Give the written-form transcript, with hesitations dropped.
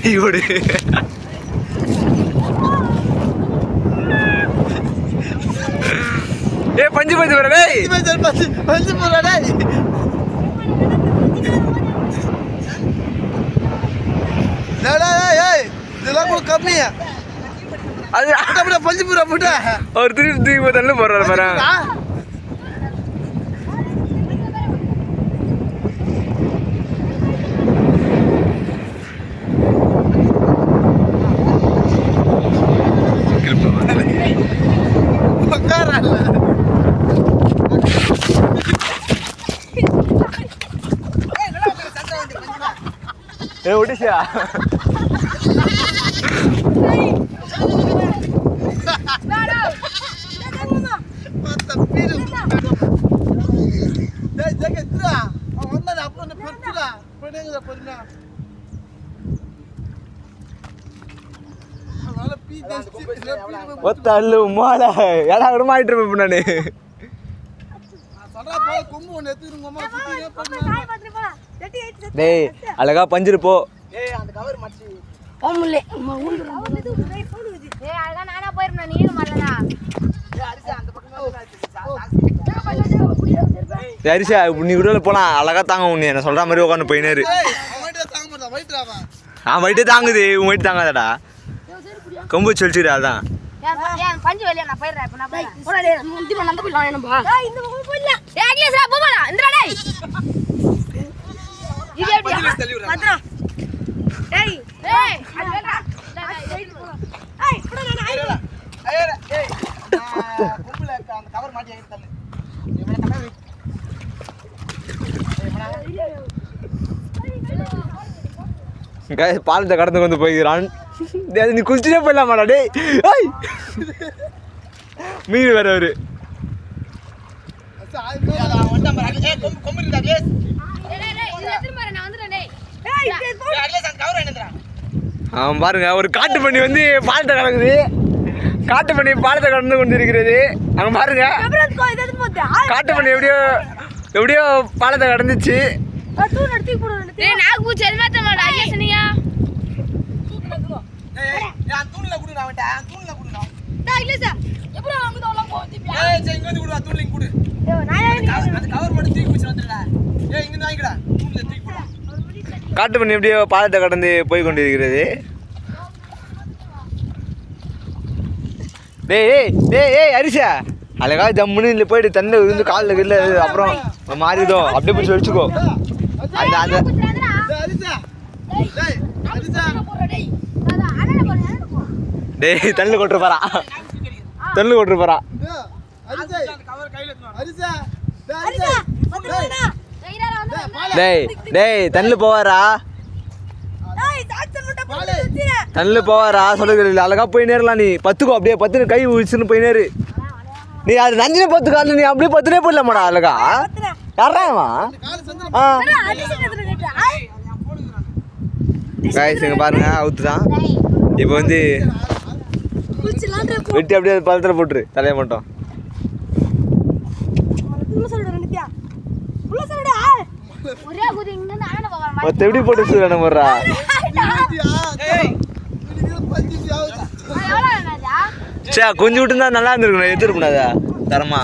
tea ஓடு ஏ பஞ்சு பஞ்சு போற டேய் பஞ்சு போற டேய் டேய் இதெல்லாம் கூட கம்மியா அது அப்படியே பஞ்சு போற போட்டா ஒரு திருப்பி தள்ளு போறாரு பாரு ஏ ஒடிஷா ஒத்தல்லு மால ஏடா விடமாயிட்டு இருப்பேன் நானு டேய் அழகா பஞ்சிரு போ ஏய் அந்த கவர் மச்சி போமுல்லே ஏய் அழகா நானா போயிரணும் நீ வரலடா ஏய் அரிசி அந்த பக்கமா சரிசா நீ விடல போலாம் அழகா தாங்க உன்னை என்ன சொல்ற மாதிரி உட்காந்து போயினேரு வயிட்டே தாங்குது உன் வயிட்டு தாங்காதடா கொம்பு சொல்லிச்சுடா அதான் ஏன் பஞ்சு வெளிய நான் போயிடுறேன் இப்ப நான் போறேன் போடா டேய் முந்தி பண்ண போலாம் என்னப்பா டேய் இந்த பக்கம் போயிடலாம் ஏய் அகிலேஷ் போடா இந்தடா டேய் இது எப்படியா பத்ரா டேய் டேய் அது வேடா ஏய் போடா நான் ஏய் கொம்புல அந்த கவர் மாட்டி ஏறி தள்ளு இவன கவர் गाइस பாலத்தை கடந்து வந்து போயிரான் டேய் நீ குளிச்சிட்டே போயிடலாமாடா டேய் ஏய் மீன் வேற ஒரு கொம்பு இருந்தா அகிலேஷ் டேய் டேய் இது எத்தனை மாற நான் வந்துறேன் டேய் ஏய் அகிலேஷ் அந்த கவர் என்னடா அவன் பாருங்க ஒரு காட்டு பண்ணி வந்து பாலத்தை கடக்குது காட்டு பண்ணி பாலத்தை கடந்து கொண்டிருக்கிறது அங்க பாருங்க காட்டு பண்ணி எப்படியோ பாலத்தை கடந்துச்சு டேய் நாக்கு பூச்சி எல்மாட்ட மாடா அகிலேஷனியா ஏய் அந்த தூண்ல குடு நான் வந்தா தூண்ல குடு நான் டேய் அகிலேஷ் எப்பற வாங்குதோ எல்லாம் போதிப்பியா ஏய் சே இங்க வந்து குடு தூண்ல இங்க குடு டேய் நான் அந்த கவர் மட்டும் தூக்கி வச்சு வந்துடா ஏய் இங்க வாங்கிடா தூண்ல தூக்கி போடா காட்டு பண்ணி எப்படியோ பாலத்தை கடந்து போய் கொண்டிருக்கிறது டேய் ஏய் டேய் ஏய் அரிசா அழகா ஜம்முன்னு இல்லை போயிட்டு தண்ணி இருந்து காலில் கீழே அப்புறம் மாறிடும் அப்படியே போய் வச்சுக்கோ அந்த அந்த டேய் தண்ணி கொட்டுற போறா தண்ணி கொட்டுற போறா டேய் டேய் தண்ணி போவாரா தண்ணி போவாரா சொல்லுங்க அழகா போய் நேரலாம் நீ பத்துக்கோ அப்படியே பத்து கை உழிச்சுன்னு போய் நேரு நீ அது நஞ்சினே பத்து கால நீ அப்படியே பத்துனே போயிடலாமாடா அழகா யாராமா காய்ஸ் இங்க பாருங்க அவுத்து தான் இப்போ வந்து வெட்டி அப்படியே பழத்தில் போட்டுரு தலையை மட்டும் மொத்த எப்படி போட்டு சொல்லணும் போடுறா சே கொஞ்சம் விட்டு தான் நல்லா இருந்திருக்கணும் எடுத்துருக்கூடாதா தரமா